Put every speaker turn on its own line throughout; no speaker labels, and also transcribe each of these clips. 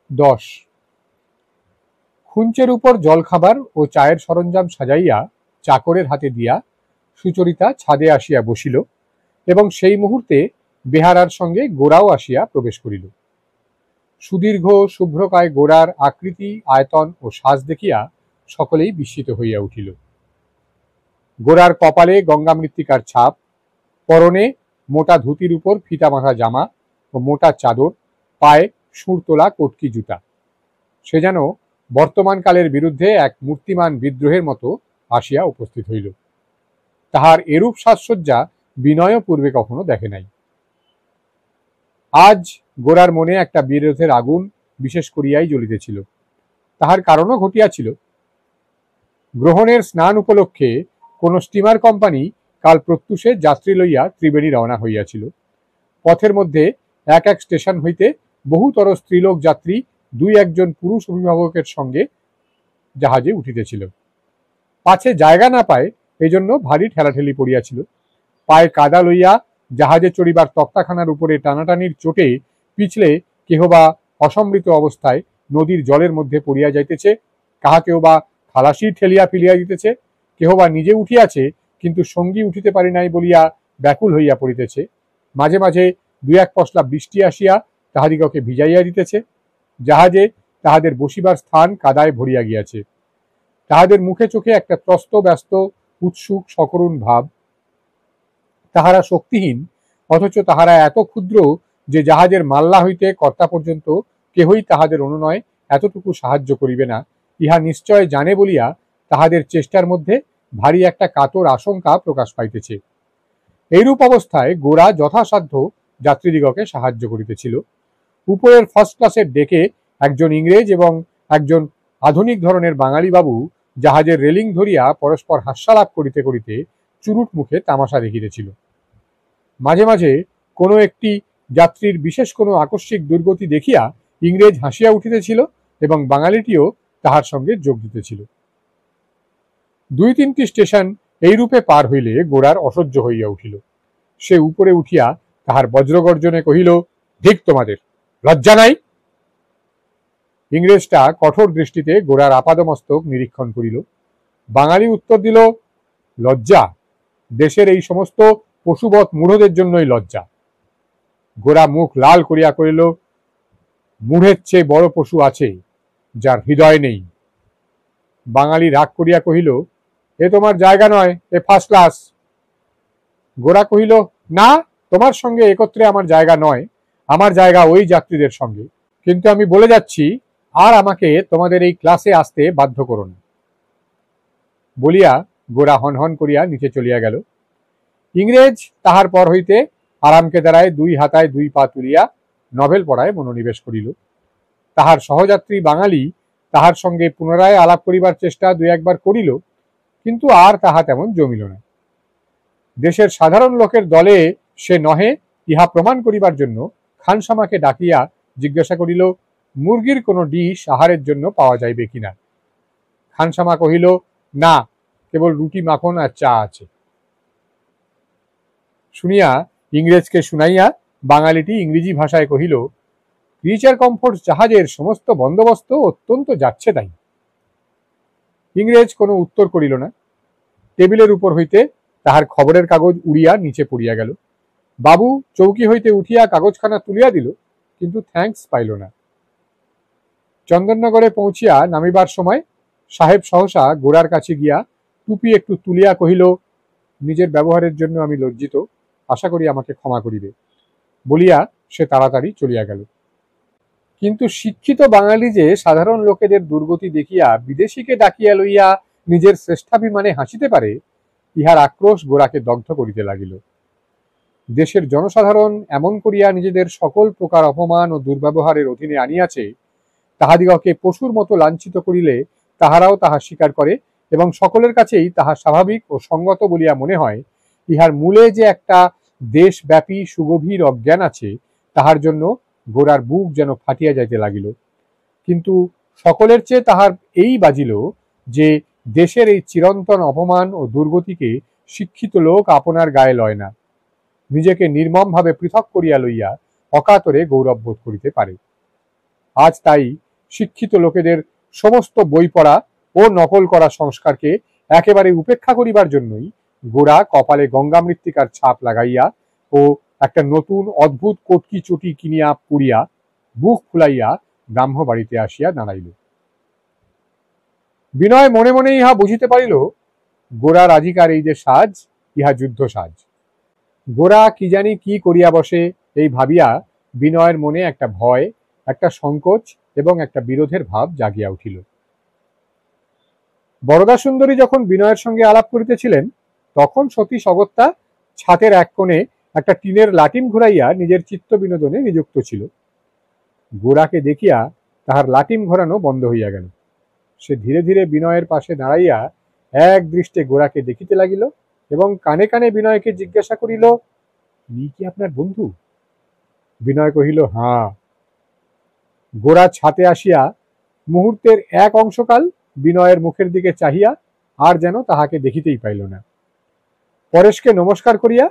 10 খুঞ্চের উপর জলখাবার ও চায়ের সরঞ্জাম সাজাইয়া চাকরের হাতে দিয়া সুচরিতা ছাদে আসিয়া বসিল এবং সেই মুহূর্তে বেহারার সঙ্গে গোরাও আসিয়া প্রবেশ করিল। সুদীর্ঘ শুভ্রকায় গোরার আকৃতি, আয়তন ও সাজ দেখিয়া সকলেই বিস্মিত হইয়া উঠিল। গোরার কপালে গঙ্গা মৃত্তিকার ছাপ, পরনে মোটা ধুতির উপর ফিতা বাঁধা জামা ও মোটা চাদর, পায়ে সুর তোলা কটকি জুতা। সে যেন বর্তমান কালের বিরুদ্ধে এক মূর্তিমান বিদ্রোহের মতো আসিয়া উপস্থিত হইল। তাহার এরূপ সাজসজ্জা বিনয় পূর্বে কখনো দেখে নাই। আজ গোরার মনে একটা বিরোধের আগুন বিশেষ করিয়াই জ্বলিতেছিল। তাহার কারণও ঘটিয়াছিল। গ্রহণের স্নান উপলক্ষে কোন স্টিমার কোম্পানি কাল প্রত্যুষে যাত্রী লইয়া ত্রিবেণী রওনা হইয়াছিল। পথের মধ্যে এক এক স্টেশন হইতে বহুতর স্ত্রীলোক যাত্রী দুই একজন পুরুষ অভিভাবকের সঙ্গে জাহাজে উঠিতেছিল। পাছে জায়গা না পায় এজন্য ভারী ঠেলাঠেলি পড়িয়াছিল। পায়ে কাদা লইয়া জাহাজে চড়িবার তক্তাখানার উপরে টানাটানির চোটে পিছলে কেহ বা অসমৃত অবস্থায় নদীর জলের মধ্যে পড়িয়া যাইতেছে, কাহাকেও বা খালাসি ঠেলিয়া ফেলিয়া দিতেছে, কেহ বা নিজে উঠিয়াছে কিন্তু সঙ্গী উঠিতে পারি নাই বলিয়া ব্যাকুল হইয়া পড়িতেছে। মাঝে মাঝে দুই এক পশলা বৃষ্টি আসিয়া তাহাদিগকে ভিজাইয়া দিতেছে। জাহাজে তাহাদের বসিবার স্থান কাদায় ভরিয়া গিয়াছে। তাহাদের মুখে চোখে একটা ত্রস্ত ব্যস্ত উৎসুক সকরুণ ভাব। তাহারা শক্তিহীন, অথচ তাহারা এত ক্ষুদ্র যে জাহাজের মাল্লা হইতে কর্তা পর্যন্ত কেহই তাহাদের অনুনয় এতটুকু সাহায্য করিবে না, ইহা নিশ্চয় জানে বলিয়া তাহাদের চেষ্টার মধ্যে ভারী একটা কাতর আশঙ্কা প্রকাশ পাইতেছে। এইরূপ অবস্থায় গোরা যথাসাধ্য যাত্রীদিগকে সাহায্য করিতেছিল। উপরের ফার্স্ট ক্লাসের ডেকে একজন ইংরেজ এবং একজন আধুনিক ধরনের বাঙালি বাবু জাহাজের রেলিং ধরিয়া পরস্পর হাস্যালাপ করিতে করিতে চুরুট মুখে তামাশা দেখিতেছিল। মাঝে মাঝে কোনো একটি যাত্রীর বিশেষ কোনো আকস্মিক দুর্গতি দেখিয়া ইংরেজ হাসিয়া উঠিতেছিল এবং বাঙালিটিও তাহার সঙ্গে যোগ দিতেছিল। দুই তিনটি স্টেশন এইরূপে পার হইলে গোরার অসহ্য হইয়া উঠিল। সে উপরে উঠিয়া তাহার বজ্রগর্জনে কহিল, ধিক তোমাদের, লজ্জা নাই? ইংরেজটা কঠোর দৃষ্টিতে গোরার আপাদমস্তক নিরীক্ষণ করিল। বাঙালি উত্তর দিল, লজ্জা? দেশের এই সমস্ত পশুবৎ মূঢ়দের জন্যই লজ্জা। গোরা মুখ লাল করিয়া কহিল, মূঢ়ের চেয়ে বড় পশু আছে, যার হৃদয় নেই। বাঙালি রাগ করিয়া কহিল, এ তোমার জায়গা নয়, এ ফার্স্ট ক্লাস। গোরা কহিল, না, তোমার সঙ্গে একত্রে আমার জায়গা নয়, আমার জায়গা ওই যাত্রীদের সঙ্গে। কিন্তু আমি বলে যাচ্ছি, আর আমাকে তোমাদের এই ক্লাসে আসতে বাধ্য করো না। বলিয়া গোরা হনহন করিয়া নিচে চলিয়া গেল। ইংরেজ তাহার পর হইতে আরামকে দাঁড়ায় দুই হাতায় দুই পা তুলিয়া নভেল পড়ায় মনোনিবেশ করিল। তাহার সহযাত্রী বাঙালি তাহার সঙ্গে পুনরায় আলাপ করিবার চেষ্টা দুই একবার করিল, কিন্তু আর তাহা তেমন জমিল না। দেশের সাধারণ লোকের দলে সে নহে, ইহা প্রমাণ করিবার জন্য খানসামাকে ডাকিয়া জিজ্ঞাসা করিল, মুরগির কোনো ডিশ আহারের জন্য পাওয়া যাইবে কিনা। খানসামা কহিল, না, কেবল রুটি মাখন আর চা আছে। শুনিয়া ইংরেজকে শুনাইয়া বাঙালিটি ইংরেজি ভাষায় কহিল, ক্রিচার কমফোর্ট জাহাজের সমস্ত বন্দোবস্ত অত্যন্ত যাচ্ছে তাই। ইংরেজ কোনো উত্তর করিল না। টেবিলের উপর হইতে তাহার খবরের কাগজ উড়িয়া নিচে পড়িয়া গেল। বাবু চৌকি হইতে উঠিয়া কাগজখানা তুলিয়া দিল, কিন্তু থ্যাঙ্কস পাইল না। চন্দননগরে পৌঁছিয়া নামিবার সময় সাহেব সহসা গোরার কাছে গিয়া টুপি একটু তুলিয়া কহিল, নিজের ব্যবহারের জন্য আমি লজ্জিত, আশা করি আমাকে ক্ষমা করিবে, বলিয়া সে তাড়াতাড়ি চলিয়া গেল। কিন্তু শিক্ষিত বাঙালি যে সাধারণ লোকেদের দুর্গতি দেখিয়া বিদেশিকে ডাকিয়া লইয়া নিজের শ্রেষ্ঠাভিমানে হাসিতে পারে, ইহার আক্রোশ গোরাকে দগ্ধ করিতে লাগিল। দেশের জনসাধারণ এমন করিয়া নিজেদের সকল প্রকার অপমান ও দুর্ব্যবহারের অধীনে আনিয়াছে, তাহাদিগকে পশুর মতো লাঞ্ছিত করিলে তাহারাও তাহা স্বীকার করে এবং সকলের কাছেই তাহা স্বাভাবিক ও সঙ্গত বলিয়া মনে হয়। ইহার মূলে যে একটা দেশব্যাপী সুগভীর অজ্ঞান আছে, তাহার জন্য গোরার বুক যেন ফাটিয়া যাইতে লাগিল। কিন্তু সকলের চেয়ে তাহার এই বাজিল যে দেশের এই চিরন্তন অপমান ও দুর্গতিকে শিক্ষিত লোক আপনার গায়ে লয় না, নিজেকে নির্মমভাবে পৃথক করিয়া লইয়া অকাতরে গৌরববোধ করিতে পারে। আজ তাই শিক্ষিত লোকেদের সমস্ত বই পড়া ও নকল করা সংস্কারকে একেবারে উপেক্ষা করিবার জন্যই গোরা কপালে গঙ্গা মৃত্তিকার ছাপ লাগাইয়া ও একটা নতুন অদ্ভুত কটকি চটি কিনিয়া পুড়িয়া বুক ফুলাইয়া ব্রাহ্ম বাড়িতে আসিয়া দাঁড়াইল। বিনয় মনে মনে ইহা বুঝিতে পারিল, গোরার আজিকার এই যে সাজ, ইহা যুদ্ধ সাজ। গোরা কি জানি কি করিয়া বসে, এই ভাবিয়া বিনয়ের মনে একটা ভয়, একটা সংকোচ এবং একটা বিরোধের ভাব জাগিয়া উঠিল। বরদা সুন্দরী যখন বিনয়ের সঙ্গে আলাপ করিতেছিলেন, তখন সতী অগত্যা ছাতের এক কোণে একটা টিনের লাটিম ঘুরাইয়া নিজের চিত্ত বিনোদনে নিযুক্ত ছিল। গোরাকে দেখিয়া তাহার লাটিম ঘোরানো বন্ধ হইয়া গেল। সে ধীরে ধীরে বিনয়ের পাশে দাঁড়াইয়া এক দৃষ্টে গোরাকে দেখিতে লাগিল এবং কানে কানে বিনয়কে জিজ্ঞাসা করিল, ইনি কি আপনার বন্ধু? বিনয় কহিল, হাঁ। গোরা ছাতে আসিয়া মুহূর্তের এক অংশকাল বিনয়ের মুখের দিকে চাহিয়া আর যেন তাহাকে দেখিতেই পাইল না। পরেশকে নমস্কার করিয়া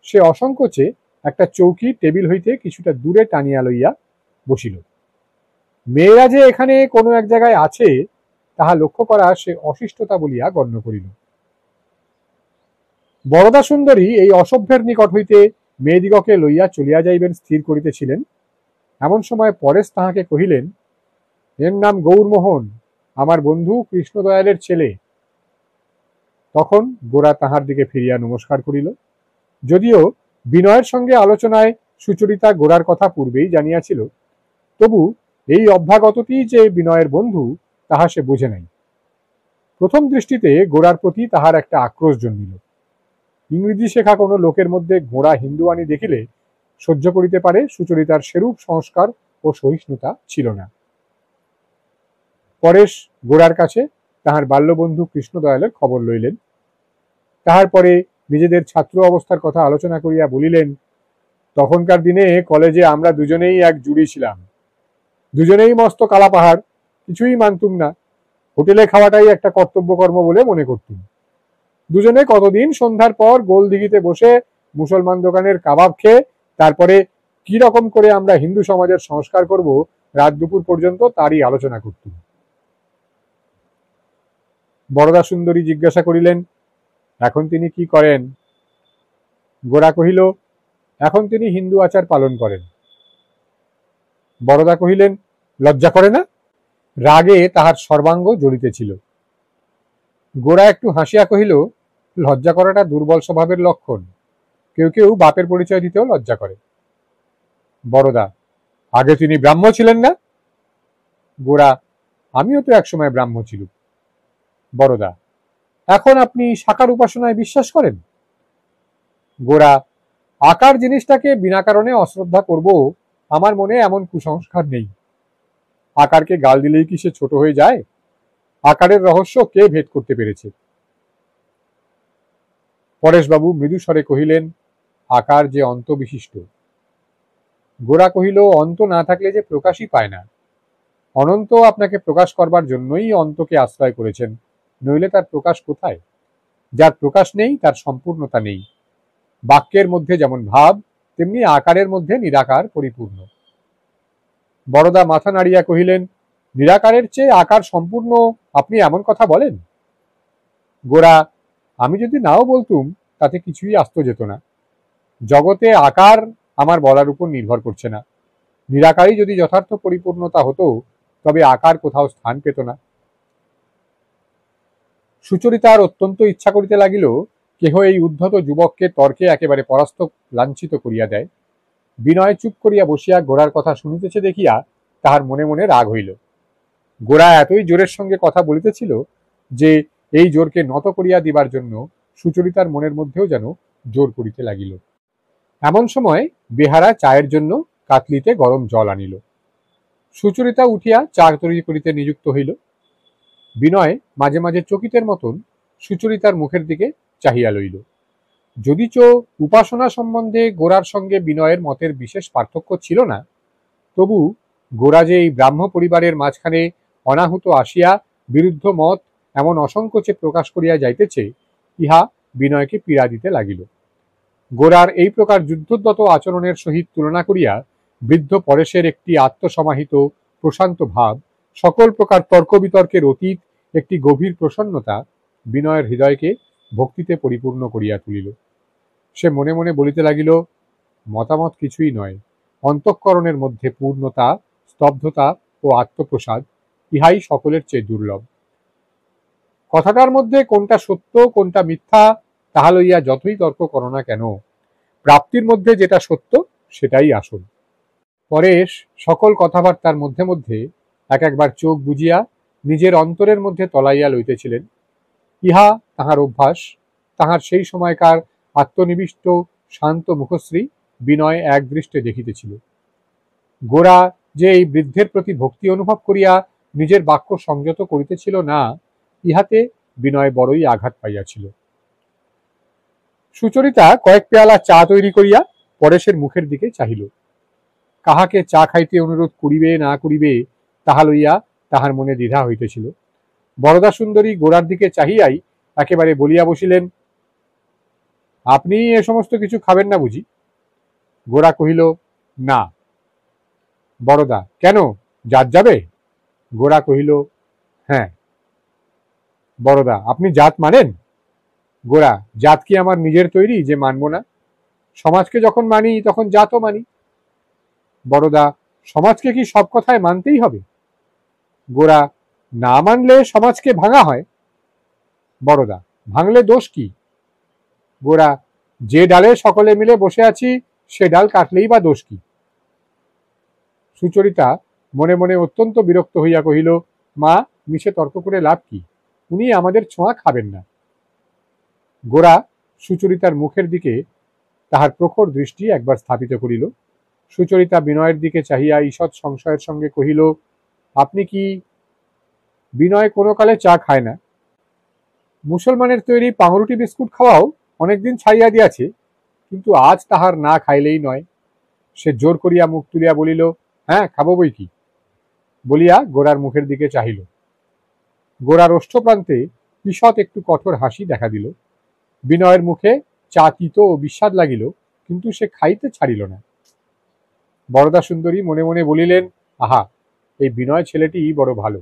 সে অসংকোচে একটা চৌকি টেবিল হইতে কিছুটা দূরে টানিয়া লইয়া বসিল। মেয়েরা যে এখানে কোনো এক জায়গায় আছে তাহা লক্ষ্য করা সে অশিষ্টতা বলিয়া গণ্য করিল। বরদা সুন্দরী এই অসভ্যের নিকট হইতে মেয়েদিগকে লইয়া চলিয়া যাইবেন স্থির করিতেছিলেন। এমন সময় পরেশ তাহাকে কহিলেন, এর নাম গৌরমোহন, আমার বন্ধু কৃষ্ণদয়ালের ছেলে। তখন গোরা তাহার দিকে ফিরিয়া নমস্কার করিল। যদিও বিনয়ের সঙ্গে আলোচনায় সুচরিতা গোরার কথা পূর্বেই জানিয়াছিল, তবু এই অভ্যাগতটি যে বিনয়ের বন্ধু তাহা সে বুঝে নাই। প্রথম দৃষ্টিতে গোরার প্রতি তাহার একটা আক্রোশ জন্মিল। ইংরেজি শেখা কোনো লোকের মধ্যে গোরা হিন্দুয়ানি দেখিলে সহ্য করিতে পারে, সুচরিতার সেরূপ সংস্কার ও সহিষ্ণুতা ছিল না। পরেশ গোরার কাছে তাহার বাল্যবন্ধু কৃষ্ণদয়ালের খবর লইলেন। তাহার পরে নিজেদের ছাত্র অবস্থার কথা আলোচনা করিয়া বলিলেন, তখনকার দিনে কলেজে আমরা দুজনেই এক জুড়ি ছিলাম, দুজনেই মস্ত কালা পাহাড়, কিছুই মানতুম না। হোটেলে খাওয়াটাই একটা কর্তব্য কর্ম বলে মনে করতুম। দুজনে কতদিন সন্ধ্যার পর গোল দিঘিতে বসে মুসলমান দোকানের কাবাব খেয়ে তারপরে কি রকম করে আমরা হিন্দু সমাজের সংস্কার করব রাত দুপুর পর্যন্ত তারই আলোচনা করতুম। বরদা সুন্দরী জিজ্ঞাসা করিলেন, এখন তিনি কি করেন? গোরা কহিল, এখন তিনি হিন্দু আচার পালন করেন। বরদা কহিলেন, লজ্জা করে না? রাগে তাহার সর্বাঙ্গ জ্বলিতেছিল। গোরা একটু হাসিয়া কহিল, লজ্জা করাটা দুর্বল স্বভাবের লক্ষণ, কেউ কেউ বাপের পরিচয় দিতেও লজ্জা করে। বরদা, আগে তিনি ব্রাহ্ম ছিলেন না? গোরা, আমিও তো একসময় ব্রাহ্ম ছিলুম। বরদা, এখন আপনি সাকার উপাসনায় বিশ্বাস করেন? গোরা, আকার জিনিসটাকে বিনা কারণে অশ্রদ্ধা করব আমার মনে এমন কুসংস্কার নেই। আকারকে গাল দিলেই কি সে ছোট হয়ে যায়? আকারের রহস্য কে ভেদ করতে পেরেছে? পরেশবাবু মৃদু স্বরে কহিলেন, আকার যে অন্ত বিশিষ্ট। গোরা কহিল, অন্ত না থাকলে যে প্রকাশই পায় না। অনন্ত আপনাকে প্রকাশ করবার জন্যই অন্তকে আশ্রয় করেছেন, নইলে তার প্রকাশ কোথায়? যার প্রকাশ নেই তার সম্পূর্ণতা নেই। বাক্যের মধ্যে যেমন ভাব, তেমনি আকারের মধ্যে নিরাকার পরিপূর্ণ। বরদা মাথা নাড়িয়া কহিলেন, নিরাকারের চেয়ে আকার সম্পূর্ণ, আপনি এমন কথা বলেন? গোরা, আমি যদি নাও বলতুম তাতে কিছুই আসত যেত না। জগতে আকার আমার বলার উপর নির্ভর করছে না। নিরাকারই যদি যথার্থ পরিপূর্ণতা হতো তবে আকার কোথাও স্থান পেত না। সুচরিতার অত্যন্ত ইচ্ছা করিতে লাগিল কেহ এই উদ্ধত যুবককে তর্কে একেবারে পরাস্ত লাঞ্ছিত করিয়া দেয়। বিনয় চুপ করিয়া বসিয়া গোরার কথা শুনিতেছে দেখিয়া তাহার মনে মনে রাগ হইল। গোরা এতই জোরের সঙ্গে কথা বলিতেছিল যে এই জোরকে নত করিয়া দিবার জন্য সুচরিতার মনের মধ্যেও যেন জোর করিতে লাগিল। এমন সময় বেহারা চায়ের জন্য কাতলিতে গরম জল আনিল। সুচরিতা উঠিয়া চা তৈরি করিতে নিযুক্ত হইল। বিনয় মাঝে মাঝে চকিতের মতন সুচরিতার মুখের দিকে চাহিয়া লইল। যদিচ উপাসনা সম্বন্ধে গোরার সঙ্গে বিনয়ের মতের বিশেষ পার্থক্য ছিল না, তবু গোরা যে এই ব্রাহ্ম পরিবারের মাঝখানে অনাহুত আসিয়া বিরুদ্ধ মত এমন অসংকোচে প্রকাশ করিয়া যাইতেছে, ইহা বিনয়কে পীড়া দিতে লাগিল। গোরার এই প্রকার যুদ্ধোদ্যত আচরণের সহিত তুলনা করিয়া বৃদ্ধ পরেশের একটি আত্মসমাহিত প্রশান্ত ভাব, সকল প্রকার তর্ক বিতর্কের অতীত একটি গভীর প্রসন্নতা বিনয়ের হৃদয়কে ভক্তিতে পরিপূর্ণ করিয়া তুলিল। সে মনে মনে বলিতে লাগিল, মতামত কিছুই নয়, অন্তঃকরণের মধ্যে পূর্ণতা, স্তব্ধতা ও আত্মপ্রসাদ, ইহাই সকলের চেয়ে দুর্লভ। কথাটার মধ্যে কোনটা সত্য কোনটা মিথ্যা তাহা লইয়া যতই তর্ক করো না কেন, প্রাপ্তির মধ্যে যেটা সত্য সেটাই আসল। পরেশ সকল কথাবার্তার মধ্যে মধ্যে একবার চোখ বুজিয়া নিজের অন্তরের মধ্যে তলাইয়া লইতেছিলেন। ইহা তাহার অভ্যাস। তাহার সেই সময়কার আত্মনিবিষ্ট শান্ত মুখশ্রী বিনয় একদৃষ্টে দেখিতেছিল। গোরা যে এই বৃদ্ধের প্রতি ভক্তি অনুভব করিয়া নিজের বাক্য সংযত করিতেছিল না, ইহাতে বিনয় বড়ই আঘাত পাইয়াছিল। সুচরিতা কয়েক পেয়ালা চা তৈরি করিয়া পরেশের মুখের দিকে চাহিল। কাহাকে চা খাইতে অনুরোধ করিবে না করিবে তাহা লইয়া তাহার মনে দ্বিধা হইতেছিল। বরদা সুন্দরী গোরার দিকে চাহিয়াই একেবারে বলিয়া বসিলেন, আপনি এ সমস্ত কিছু খাবেন না বুঝি? গোরা কহিল, না। বরদা, কেন, জাত যাবে? গোরা কহিল, হ্যাঁ। বরদা, আপনি জাত মানেন? গোরা, জাত কি আমার নিজের তৈরি যে মানব না? সমাজকে যখন মানি তখন জাতও মানি। বরদা, সমাজকে কি সব কথায় মানতেই হবে? গোরা, না মানলে সমাজকে ভাঙা হয়। বরদা, ভাঙলে দোষ কি? গোরা, যে ডালে সকলে মিলে বসে আছি সে ডাল কাটলেই বা দোষ কি? সুচরিতা মনে মনে অত্যন্ত বিরক্ত হইয়া কহিল, মা, মিশে তর্ক করে লাভ কি? উনি আমাদের ছোঁয়া খাবেন না। গোরা সুচরিতার মুখের দিকে তাহার প্রখর দৃষ্টি একবার স্থাপিত করিল। সুচরিতা বিনয়ের দিকে চাহিয়া ঈষৎ সংশয়ের সঙ্গে কহিল, আপনি কি? বিনয় কোনো কালে চা খায় না। মুসলমানের তৈরি পাউরুটি বিস্কুট খাওয়াও অনেকদিন ছাড়িয়া দিয়াছে, কিন্তু আজ তাহার না খাইলেই নয়। সে জোর করিয়া মুখ তুলিয়া বলিল, হ্যাঁ, খাবো বই কি, বলিয়া গোরার মুখের দিকে চাহিল। গোরার ওষ্ঠপ্রান্তে ঈষৎ একটু কঠোর হাসি দেখা দিল। বিনয়ের মুখে চা তিত ও বিস্বাদ লাগিল, কিন্তু সে খাইতে ছাড়িল না। বরদা সুন্দরী মনে মনে বলিলেন, আহা, এই বিনয় ছেলেটি বড় ভালো।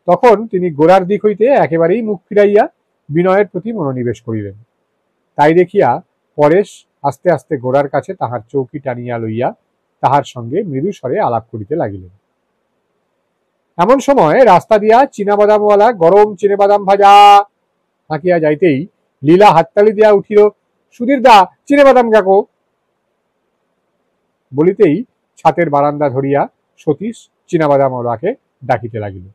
তখন তিনি গোরার দিক হইতে একেবারেই মুখ ফিরাইয়া বিনয়ের প্রতি মনোনিবেশ করিলেন। তাই দেখিয়া পরেশ আস্তে আস্তে গোরার কাছে তাহার চৌকি টানিয়া লইয়া তাহার সঙ্গে মৃদু স্বরে আলাপ করিতে লাগিলেন। এমন সময় রাস্তা দিয়া চীনাবাদামওয়ালা গরম চিনেবাদাম ভাজা হাঁকিয়া যাইতেই লীলা হাততালি দিয়া উঠিল, সুধীর দা, চিনেবাদাম কাকো। বলিতেই ছাতের বারান্দা ধরিয়া সতীশ চীনাবাদামওয়ালাকে ডাকিতে লাগিল।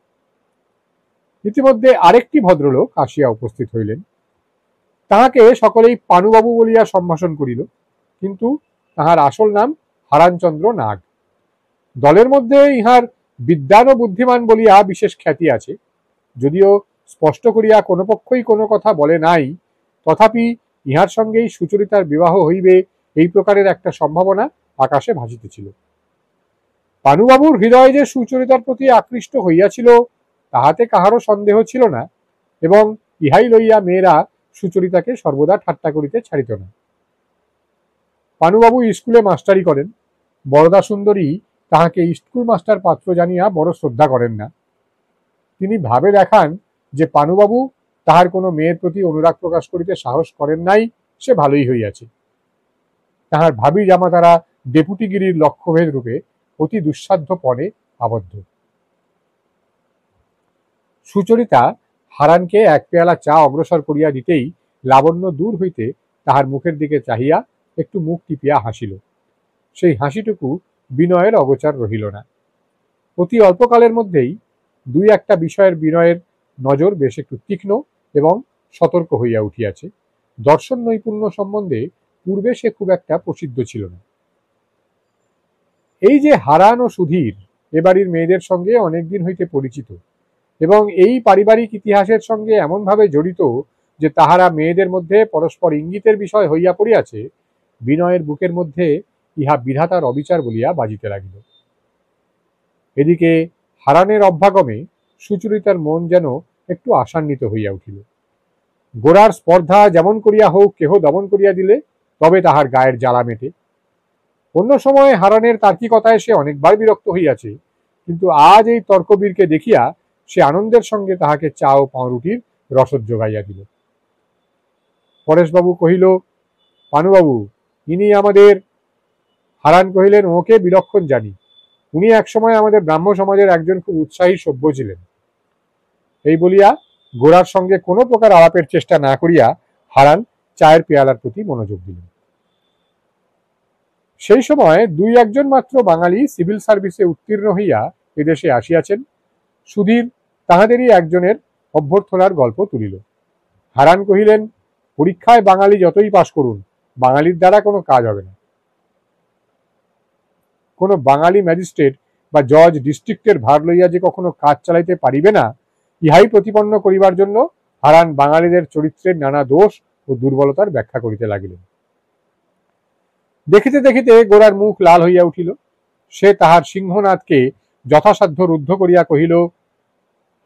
ইতিমধ্যে আরেকটি ভদ্রলোক আসিয়া উপস্থিত হইলেন। তাহাকে সকলেই পানুবাবু বলিয়া সম্ভাষণ করিল, কিন্তু তাহার আসল নাম হারানচন্দ্র নাগ। দলের মধ্যে ইহার বিদ্বান ও বুদ্ধিমান বলিয়া বিশেষ খ্যাতি আছে। যদিও স্পষ্ট করিয়া কোনো পক্ষই কোনো কথা বলে নাই, তথাপি ইহার সঙ্গেই সুচরিতার বিবাহ হইবে এই প্রকারের একটা সম্ভাবনা আকাশে ভাসিতেছিল। পানুবাবুর হৃদয় যে সুচরিতার প্রতি আকৃষ্ট হইয়াছিল তাহাতে কাহারও সন্দেহ ছিল না, এবং ইহাই লইয়া মেয়েরা সুচরিতাকে সর্বদা ঠাট্টা করিতে ছাড়িত না। পানুবাবু স্কুলে মাস্টারি করেন। বরদা সুন্দরী তাহাকে স্কুল মাস্টার পাত্র জানিয়া বড় শ্রদ্ধা করেন না। তিনি ভাবে দেখান যে পানুবাবু তাহার কোনো মেয়ের প্রতি অনুরাগ প্রকাশ করিতে সাহস করেন নাই, সে ভালোই হইয়াছে। তাহার ভাবি জামাতারা ডেপুটিগিরির লক্ষ্যভেদ রূপে অতি দুঃসাধ্য পণে আবদ্ধ। সুচরিতা হারানকে এক পেয়ালা চা অগ্রসর করিয়া দিতেই লাবণ্য দূর হইতে তাহার মুখের দিকে চাহিয়া একটু মুখ টিপিয়া হাসিল। সেই হাসিটুকু বিনয়ের অগোচর রহিল না। অতি অল্পকালের মধ্যেই দুই একটা বিষয়ের বিনয়ের নজর বেশ একটু তীক্ষ্ণ এবং সতর্ক হইয়া উঠিয়াছে। দর্শন নৈপুণ্য সম্বন্ধে পূর্বে সে খুব একটা প্রসিদ্ধ ছিল না। এই যে হারান ও সুধীর এ বাড়ির মেয়েদের সঙ্গে অনেকদিন হইতে পরিচিত, এবং এই পারিবারিক ইতিহাসের সঙ্গে এমনভাবে জড়িত যে তাহারা মেয়েদের মধ্যে পরস্পর ইঙ্গিতের বিষয় হইয়া পড়িয়াছে, বিনয়ের বুকের মধ্যে ইহা বিধাতার অবিচার বলিয়া বাজিতে লাগিল। এদিকে হারানের অভ্যাগমে সুচরিতার মন যেন একটু আশান্বিত হইয়া উঠিল। গোরার স্পর্ধা যেমন করিয়া হোক কেহ দমন করিয়া দিলে তবে তাহার গায়ের জ্বালা মেটে। অন্য সময় হারানের তার্কিকতায় সে অনেকবার বিরক্ত হইয়াছে, কিন্তু আজ এই তর্কবীরকে দেখিয়া সে আনন্দের সঙ্গে তাহাকে চা ও পাউরুটির রসদ যোগাইয়া দিল। পরেশবাবু কহিল, পানুবাবু, ইনি আমাদের। হারান কহিলেন, ওকে বিলক্ষণ জানি। উনি একসময় আমাদের ব্রাহ্ম সমাজের একজন খুব উৎসাহী সভ্য ছিলেন। এই বলিয়া গোরার সঙ্গে কোনো প্রকার আলাপের চেষ্টা না করিয়া হারান চায়ের পেয়ালার প্রতি মনোযোগ দিলেন। সেই সময় দুই একজন মাত্র বাঙালি সিভিল সার্ভিসে উত্তীর্ণ হইয়া এদেশে আসিয়াছেন। সুধীর তাহাদেরই একজনের অভ্যর্থনার গল্প তুলিল। হারান কহিলেন, পরীক্ষায় বাঙালি যতই পাশ করুন, বাঙালির দ্বারা কোনো কাজ হবে না। কোনো বাঙালি ম্যাজিস্ট্রেট বা জজ ডিস্ট্রিক্টের ভার লইয়া যে কখনো কাজ চালাইতে পারিবে না, ইহাই প্রতিপন্ন করিবার জন্য হারান বাঙালিদের চরিত্রের নানা দোষ ও দুর্বলতার ব্যাখ্যা করিতে লাগিলেন। দেখিতে দেখিতে গোরার মুখ লাল হইয়া উঠিল। সে তাহার সিংহনাথকে যথাসাধ্য রুদ্ধ করিয়া কহিল,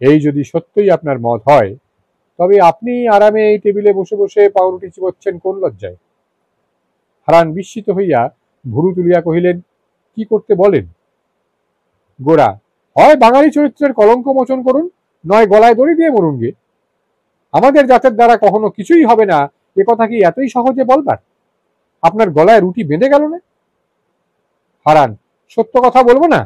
এই যদি সত্যই আপনার মত হয়, তবে আপনি আরামে এই টেবিলে বসে বসে পাউরুটি চিবোচ্ছেন কোন লজ্জায়? হারান বিস্মিত হইয়া ভুরু তুলিয়া কহিলেন, কি করতে বলেন? গোরা, হয় বাঙালি চরিত্রের কলঙ্ক মোচন করুন, নয় গলায় দড়ি দিয়ে মরুন গে। আমাদের জাতের দ্বারা কখনো কিছুই হবে না, এ কথা কি এতই সহজে বলবার? আপনার গলায় রুটি বেঁধে গেল না? হারান, সত্য কথা বলবো না?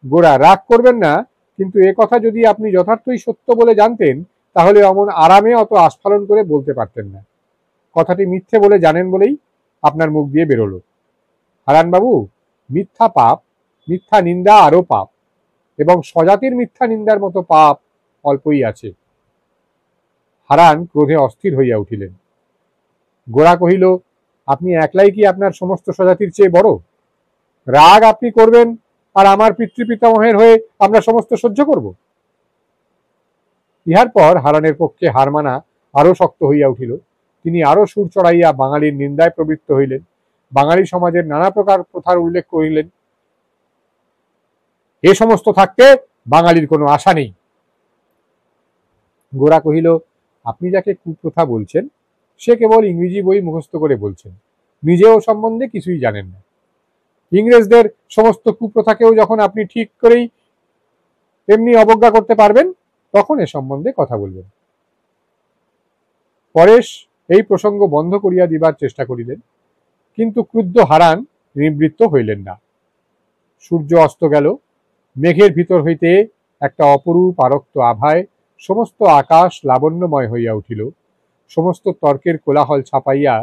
গোরা, রাগ করবেন না, কিন্তু এ কথা যদি আপনি যথার্থই সত্য বলে জানতেন, তাহলে অমন আরামে অত আস্ফালন করে বলতে পারতেন না। কথাটি মিথ্যে বলে জানেন বলেই আপনার মুখ দিয়ে বেরোলো। হারানবাবু, মিথ্যা পাপ, মিথ্যা নিন্দা আরো পাপ, এবং স্বজাতির মিথ্যা নিন্দার মতো পাপ অল্পই আছে। হারান ক্রোধে অস্থির হইয়া উঠিলেন। গোরা কহিল, আপনি একলাই কি আপনার সমস্ত স্বজাতির চেয়ে বড়? রাগ আপনি করবেন, আর আমার পিতৃপিতামহের হয়ে আমরা সমস্ত সহ্য করব? ইহার পর হারানের পক্ষে হার মানা আরো শক্ত হইয়া উঠিল। তিনি আরো সুর চড়াইয়া বাঙালির নিন্দায় প্রবৃত্ত হইলেন। বাঙালি সমাজের নানা প্রকার প্রথার উল্লেখ করিলেন। এ সমস্ত থাকতে বাঙালির কোনো আশা নেই। গোরা কহিল, আপনি যাকে কুপ্রথা বলছেন, সে কেবল ইংরেজি বই মুখস্থ করে বলছেন, নিজেও সম্বন্ধে কিছুই জানেন না। ইংরেজদের সমস্ত কুপ্রথাকেও যখন আপনি ঠিক করেই এমনি অবজ্ঞা করতে পারবেন, তখন এ সম্বন্ধে কথা বলবেন। পরেশ এই প্রসঙ্গ বন্ধ করিয়া দিবার চেষ্টা করিলেন, কিন্তু ক্রুদ্ধ হারান নিবৃত্ত হইলেন না। সূর্য অস্ত গেল। মেঘের ভিতর হইতে একটা অপরূপ আরক্ত আভায় সমস্ত আকাশ লাবণ্যময় হইয়া উঠিল। সমস্ত তর্কের কোলাহল ছাপাইয়া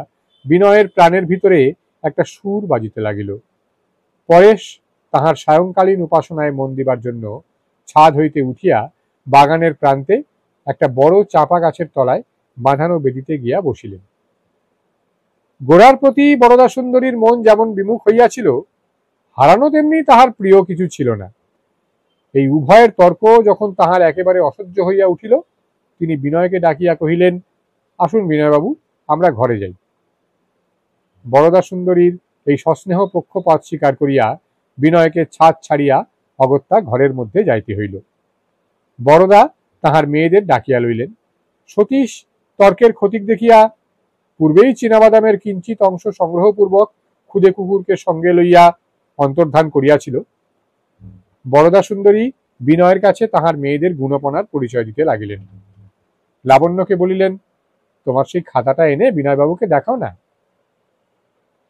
বিনয়ের প্রাণের ভিতরে একটা সুর বাজিতে লাগিল। পরেশ তাহার সায়ংকালীন উপাসনায় মন দিবার জন্য ছাদ হইতে উঠিয়া বাগানের প্রান্তে একটা বড় চাপা গাছের তলায় বাঁধানো বেদিতে গিয়া বসিলেন। গোরার প্রতি বরদা সুন্দরীর মন যেমন বিমুখ হইয়াছিল, হারানো তেমনি তাহার প্রিয় কিছু ছিল না। এই উভয়ের তর্ক যখন তাহার একেবারে অসহ্য হইয়া উঠিল, তিনি বিনয়কে ডাকিয়া কহিলেন, আসুন বিনয়বাবু, আমরা ঘরে যাই। বরদা সুন্দরীর এই সস্নেহ পক্ষপাত স্বীকার করিয়া বিনয়কে ছাদ ছাড়িয়া অগত্যা ঘরের মধ্যে যাইতে হইল। বরদা তাহার মেয়েদের ডাকিয়া লইলেন। সতীশ তর্কের ক্ষতিক দেখিয়া পূর্বেই চীনাবাদামের কিঞ্চিত অংশ সংগ্রহপূর্বক খুদে কুকুরকে সঙ্গে লইয়া অন্তর্ধান করিয়াছিল। বরদা সুন্দরী বিনয়ের কাছে তাহার মেয়েদের গুণপনার পরিচয় দিতে লাগিলেন। লাবণ্যকে বলিলেন, তোমার সেই খাতাটা এনে বিনয়বাবুকে দেখাও না।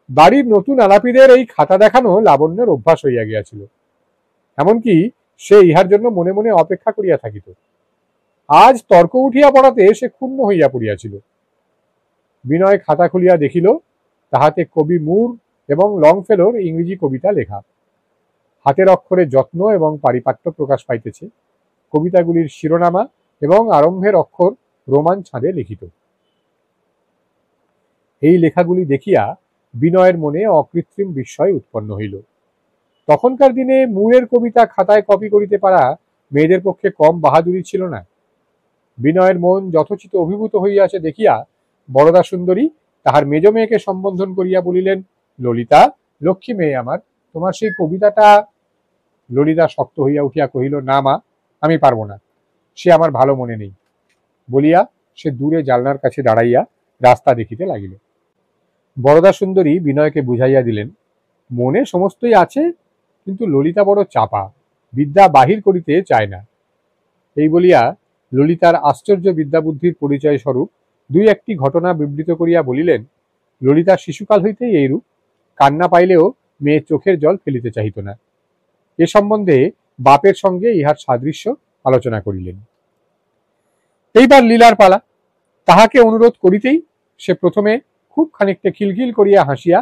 বাড়ির নতুন আলাপীদের এই খাতা দেখানো লাবণ্যের অভ্যাস হইয়া গিয়াছিল। এমনকি সে ইহার জন্য মনে মনে অপেক্ষা করিয়া থাকিত। আজ তর্ক উঠিয়া পড়াতে সে ক্ষুণ্ণ হইয়া পড়িয়াছিল। বিনয় খাতা খুলিয়া দেখিল, তাহাতে কবি মুর এবং লংফেলোর ইংরেজি কবিতা লেখা। হাতের অক্ষরে যত্ন এবং পারিপাট্য প্রকাশ পাইতেছে। কবিতাগুলির শিরোনামা এবং আরম্ভের অক্ষর রোমান ছাঁদে লিখিত। এই লেখাগুলি দেখিয়া বিনয়ের মনে অকৃত্রিম বিস্ময় উৎপন্ন হইল। তখনকার দিনে মুরের কবিতা খাতায় কপি করিতে পারা মেয়েদের পক্ষে কম বাহাদুরি ছিল না। বিনয়ের মন যথোচিত অভিভূত হইয়াছে দেখিয়া বরদা সুন্দরী তাহার মেজ মেয়েকে সম্বোধন করিয়া বলিলেন, ললিতা, লক্ষ্মী মেয়ে আমার, তোমার সেই কবিতাটা। ললিতা শক্ত হইয়া উঠিয়া কহিল, না মা, আমি পারবো না, সে আমার ভালো মনে নেই বলিয়া সে দূরে জানলার কাছে দাঁড়াইয়া রাস্তা দেখিতে লাগিল। বরদা সুন্দরী বিনয়কে বুঝাইয়া দিলেন, মনে সমস্তই আছে, কিন্তু ললিতা বড় চাপা, বিদ্যা বাহির করিতে চায় না। এই বলিয়া ললিতার আশ্চর্য বিদ্যাবুদ্ধির পরিচয় স্বরূপ দুই একটি ঘটনা বিবৃত করিয়া বলিলেন, ললিতা শিশুকাল হইতেই এইরূপ, কান্না পাইলেও মেয়ে চোখের জল ফেলিতে চাহিত না। এ সম্বন্ধে বাপের সঙ্গে ইহার সাদৃশ্য আলোচনা করিলেন। এইবার লীলার পালা। তাহাকে অনুরোধ করিতেই সে প্রথমে খুব খানিকটা খিলখিল করিয়া হাসিয়া,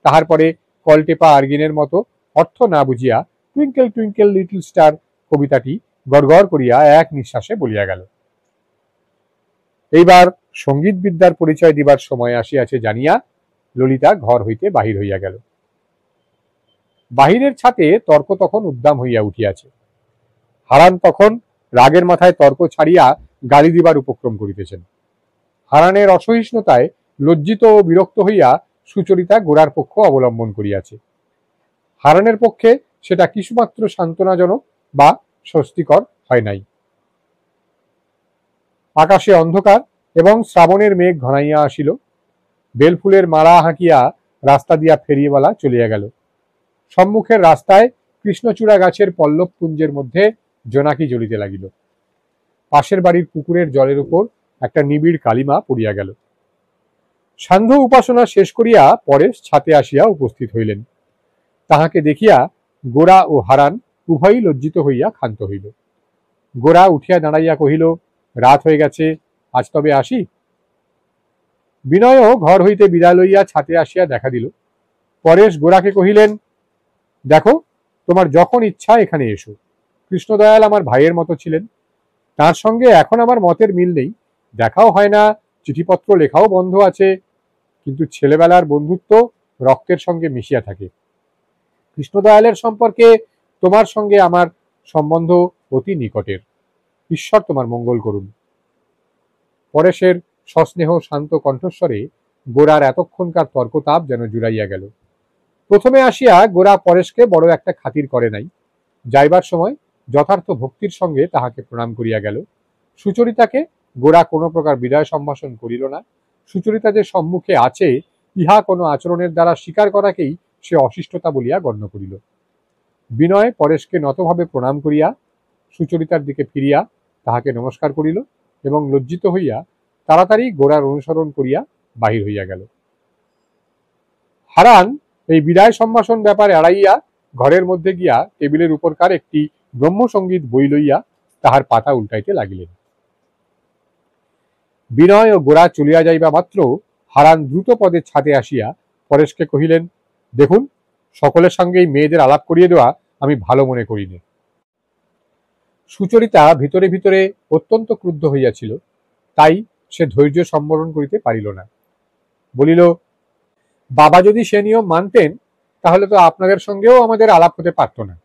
তাহার পরে কলটেপা আর্গিনের মতো অর্থ না বুঝিয়া টুইঙ্কেল টুইঙ্কেল লিটল স্টার কবিতাটি গড়গড় করিয়া এক নিঃশ্বাসে বলিয়া গেল। এইবার সঙ্গীত বিদ্যার পরিচয় দিবার সময় আসিয়াছে জানিয়া ললিতা ঘর হইতে বাহির হইয়া গেল। বাহিরের ছাতে তর্ক তখন উদ্দাম হইয়া উঠিয়াছে। হারান তখন রাগের মাথায় তর্ক ছাড়িয়া গালি দিবার উপক্রম করিতেছেন। হারানের অসহিষ্ণুতায় লজ্জিত ও বিরক্ত হইয়া সুচরিতা গোরার পক্ষ অবলম্বন করিয়াছে। হারানের পক্ষে সেটা কিছুমাত্র সান্ত্বনাজনক বা স্বস্তিকর হয় নাই। আকাশে অন্ধকার এবং শ্রাবণের মেঘ ঘনাইয়া আসিল। বেলফুলের মালা হাঁকিয়া রাস্তা দিয়া ফেরিওয়ালা চলিয়া গেল। সম্মুখের রাস্তায় কৃষ্ণচূড়া গাছের পল্লব পুঞ্জের মধ্যে জোনাকি জ্বলিতে লাগিল। পাশের বাড়ির পুকুরের জলের উপর একটা নিবিড় কালিমা পড়িয়া গেল। সান্ধ্য উপাসনা শেষ করিয়া পরেশ ছাতে আসিয়া উপস্থিত হইলেন। তাহাকে দেখিয়া গোরা ও হারান উভয়ই লজ্জিত হইয়া ক্ষান্ত হইল। গোরা উঠিয়া দাঁড়াইয়া কহিল, রাত হয়ে গেছে, আজ তবে আসি। বিনয়ও ঘর হইতে বিদায় লইয়া ছাতে আসিয়া দেখা দিল। পরেশ গোরাকে কহিলেন, দেখো, তোমার যখন ইচ্ছা এখানে এসো। কৃষ্ণদয়াল আমার ভাইয়ের মতো ছিলেন, তার সঙ্গে এখন আমার মতের মিল নেই, দেখাও হয় না, চিঠিপত্র লেখাও বন্ধ আছে, কিন্তু ছেলেবেলার বন্ধুত্ব রক্তের সঙ্গে মিশিয়া থাকে। কৃষ্ণদয়ালের সম্পর্কে তোমার সঙ্গে আমার সম্বন্ধ অতি নিকটের। ঈশ্বর তোমার মঙ্গল করুন। পরেশের সস্নেহ শান্ত কণ্ঠস্বরে গোরার এতক্ষণকার তর্কতাপ যেন জুড়াইয়া গেল। প্রথমে আসিয়া গোরা পরেশকে বড় একটা খাতির করে নাই। যাইবার সময় যথার্থ ভক্তির সঙ্গে তাহাকে প্রণাম করিয়া গেল। সুচরিতাকে গোরা কোনো প্রকার বিদায় সম্ভাষণ করিল না। সুচরিতা যে সম্মুখে আছে ইহা কোনো আচরণের দ্বারা স্বীকার করাকেই সে অশিষ্টতা বলিয়া গণ্য করিল। বিনয় পরেশকে নতভাবে প্রণাম করিয়া সুচরিতার দিকে ফিরিয়া তাহাকে নমস্কার করিল এবং লজ্জিত হইয়া তাড়াতাড়ি গোরার অনুসরণ করিয়া বাহির হইয়া গেল। হারান এই বিদায় সম্ভাষণ ব্যাপার এড়াইয়া ঘরের মধ্যে গিয়া টেবিলের উপরকার একটি ব্রহ্মসঙ্গীত বই লইয়া তাহার পাতা উল্টাইতে লাগিলেন। বিনয় ও গোরা চলিয়া যাইবা মাত্র হারান দ্রুত পদে ছাদে আসিয়া পরেশকে কহিলেন, দেখুন, সকলের সঙ্গে এই মেয়েদের আলাপ করিয়ে দেওয়া আমি ভালো মনে করি না। সুচরিতা ভিতরে ভিতরে অত্যন্ত ক্রুদ্ধ হইয়াছিল, তাই সে ধৈর্য সম্বরণ করিতে পারিল না। বলিল, বাবা যদি সে নিয়ম মানতেন তাহলে তো আপনাদের সঙ্গেও আমাদের আলাপ হতে পারত না।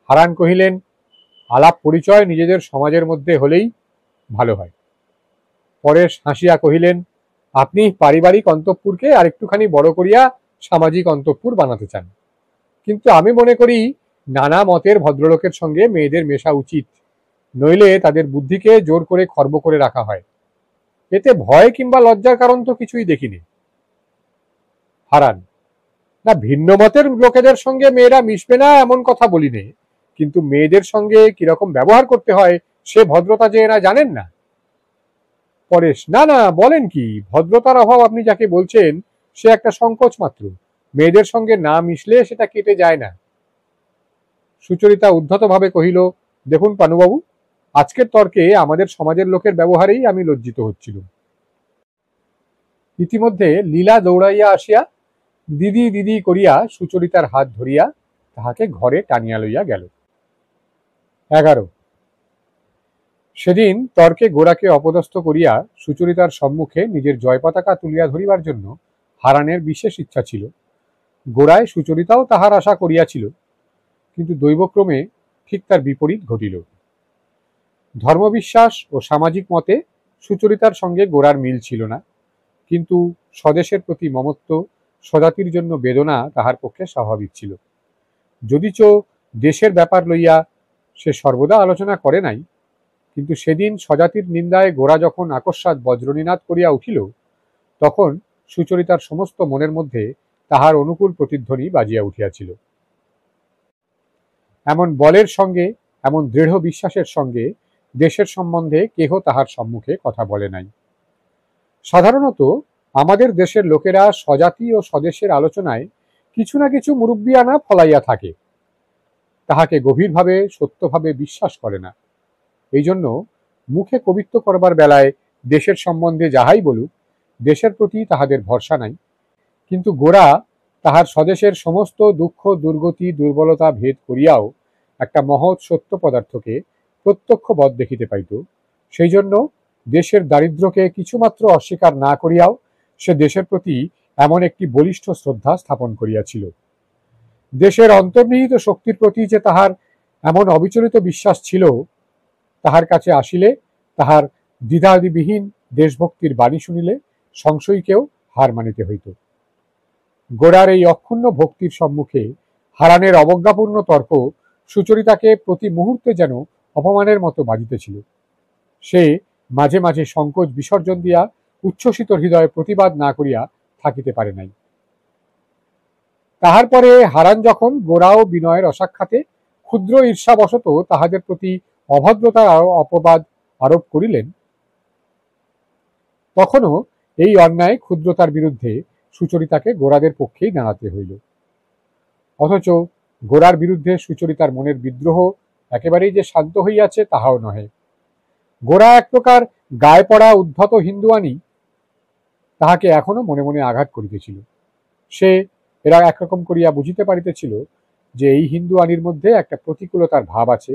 হারান কহিলেন, আলাপ পরিচয় নিজেদের সমাজের মধ্যে হলেই ভালো হয়। পরেশ হাসিয়া কহিলেন, আপনি পারিবারিক অন্তঃপুরকে আরেকটুখানি বড় করিয়া সামাজিক অন্তঃপুর বানাতে চান, কিন্তু আমি মনে করি নানা মতের ভদ্রলোকের সঙ্গে মেয়েদের মেশা উচিত, নইলে তাদের বুদ্ধিকে জোর করে খর্ব করে রাখা হয়। এতে ভয় কিংবা লজ্জার কারণ তো কিছুই দেখিনি। হারান, না, ভিন্ন মতের লোকেদের সঙ্গে মেয়েরা মিশবে না এমন কথা বলিনি, কিন্তু মেয়েদের সঙ্গে কিরকম ব্যবহার করতে হয় সে ভদ্রতা যে এরা জানেন না। পরেশ, না না, বলেন কি, ভদ্রতার অভাব আপনি যাকে বলছেন সে একটা সংকোচ মাত্র, মেয়েদের সঙ্গে না মিশলে সেটা কেটে যায় না। সুচরিতা উদ্ধত ভাবে কহিল, দেখুন পানুবাবু, আজকের তর্কে আমাদের সমাজের লোকের ব্যবহারেই আমি লজ্জিত হচ্ছিল। ইতিমধ্যে লীলা দৌড়াইয়া আসিয়া দিদি দিদি করিয়া সুচরিতার হাত ধরিয়া তাহাকে ঘরে টানিয়া লইয়া গেল। 11 সেদিন তর্কে গোরাকে অপদস্থ করিয়া সুচরিতার সম্মুখে নিজের জয় পতাকা তুলিয়া ধরিবার জন্য হারানের বিশেষ ইচ্ছা ছিল। গোরায় সুচরিতাও তাহার আশা করিয়াছিল, কিন্তু দৈবক্রমে ঠিক তার বিপরীত ঘটিল। ধর্মবিশ্বাস ও সামাজিক মতে সুচরিতার সঙ্গে গোরার মিল ছিল না, কিন্তু স্বদেশের প্রতি মমত্ব, স্বজাতির জন্য বেদনা তাহার পক্ষে স্বাভাবিক ছিল। যদিচ দেশের ব্যাপার লইয়া সে সর্বদা আলোচনা করে নাই, কিন্তু সেদিন স্বজাতির নিন্দায় গোরা যখন আকস্মাৎ বজ্রনিনাদ করিয়া উঠিল, তখন সুচরিতার সমস্ত মনের মধ্যে তাহার অনুকূল প্রতিধ্বনি বাজিয়া উঠিয়াছিল। এমন বলের সঙ্গে, এমন দৃঢ় বিশ্বাসের সঙ্গে দেশের সম্বন্ধে কেহ তাহার সম্মুখে কথা বলে নাই। সাধারণত আমাদের দেশের লোকেরা স্বজাতি ও স্বদেশের আলোচনায় কিছু না কিছু মুরব্বিয়ানা ফলাইয়া থাকে, তাহাকে গভীরভাবে সত্যভাবে বিশ্বাস করে না। এই জন্য মুখে কবিত্ব করবার বেলায় দেশের সম্বন্ধে যাহাই বলুক, দেশের প্রতি তাহাদের ভরসা নাই। কিন্তু গোরা তাহার স্বদেশের সমস্ত দুঃখ দুর্গতি দুর্বলতা ভেদ করিয়াও একটা মহৎ সত্য পদার্থকে প্রত্যক্ষ বৎ দেখিতে পাইত। সেই জন্য দেশের দারিদ্র্যকে কিছুমাত্র অস্বীকার না করিয়াও সে দেশের প্রতি এমন একটি বলিষ্ঠ শ্রদ্ধা স্থাপন করিয়াছিল। দেশের অন্তর্নিহিত শক্তির প্রতি যে তাহার এমন অবিচলিত বিশ্বাস ছিল, তাহার কাছে আসিলে তাহার দ্বিধাদিবিহীন দেশভক্তির বাণী শুনিলে সংশয়ীকেও হার মানিতে হইত। গোরার এই অক্ষুণ্ণ ভক্তির সম্মুখে হারানের অবজ্ঞাপূর্ণ তর্ক সুচরিতাকে প্রতি মুহূর্তে যেন অপমানের মতো বাজিতেছিল। সে মাঝে মাঝে সংকোচ বিসর্জন দিয়া উচ্ছ্বসিত হৃদয়ে প্রতিবাদ না করিয়া থাকিতে পারে নাই। তাহার পরে হারান যখন গোরা ও বিনয়ের অসাক্ষাতে ক্ষুদ্র ঈর্ষাবশত তাহাদের প্রতি অভদ্রতার অপবাদ আরোপ করিলেন, তখনও এই অন্যায় ক্ষুদ্রতার বিরুদ্ধে সুচরিতাকে গোরাদের পক্ষেই দাঁড়াতে হইল। অথচ গোরার বিরুদ্ধে সুচরিতার মনের বিদ্রোহ একেবারেই যে শান্ত হইয়াছে তাহাও নহে। গোরা এক প্রকার গায়ে পড়া উদ্ধত হিন্দুয়ানি তাহাকে এখনো মনে মনে আঘাত করিতেছিল। সে এরা একরকম করিয়া বুঝিতে পারিতেছিল যে এই হিন্দুয়ানির মধ্যে একটা প্রতিকূলতার ভাব আছে,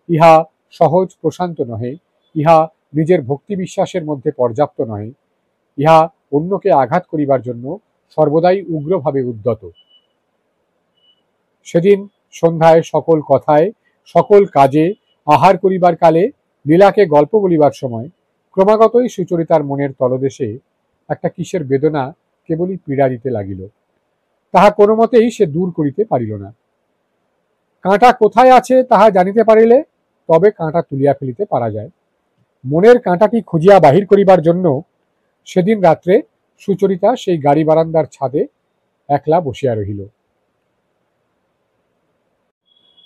ইহা সহজ প্রশান্ত নহে, ইহা নিজের ভক্তি বিশ্বাসের মধ্যে পর্যাপ্ত নহে, ইহা অন্যকে আঘাত করিবার জন্য সর্বদাই উগ্রভাবে উদ্যত। সেদিন সন্ধ্যায় সকল কথায় সকল কাজে আহার করিবার কালে লীলাকে গল্প বলিবার সময় ক্রমাগতই সুচরিতার মনের তলদেশে একটা কিসের বেদনা কেবলই পীড়া দিতে লাগিল। তাহা কোনো মতেই সে দূর করিতে পারিল না। কাঁটা কোথায় আছে তাহা জানিতে পারিলে তবে কাঁটা তুলিয়া ফেলিতে পারা যায়। মনের কাঁটাটি খুঁজিয়া বাহির করিবার জন্য সেদিন রাত্রে সুচরিতা সেই গাড়ি বারান্দার ছাদে একলা বসিয়া রহিল।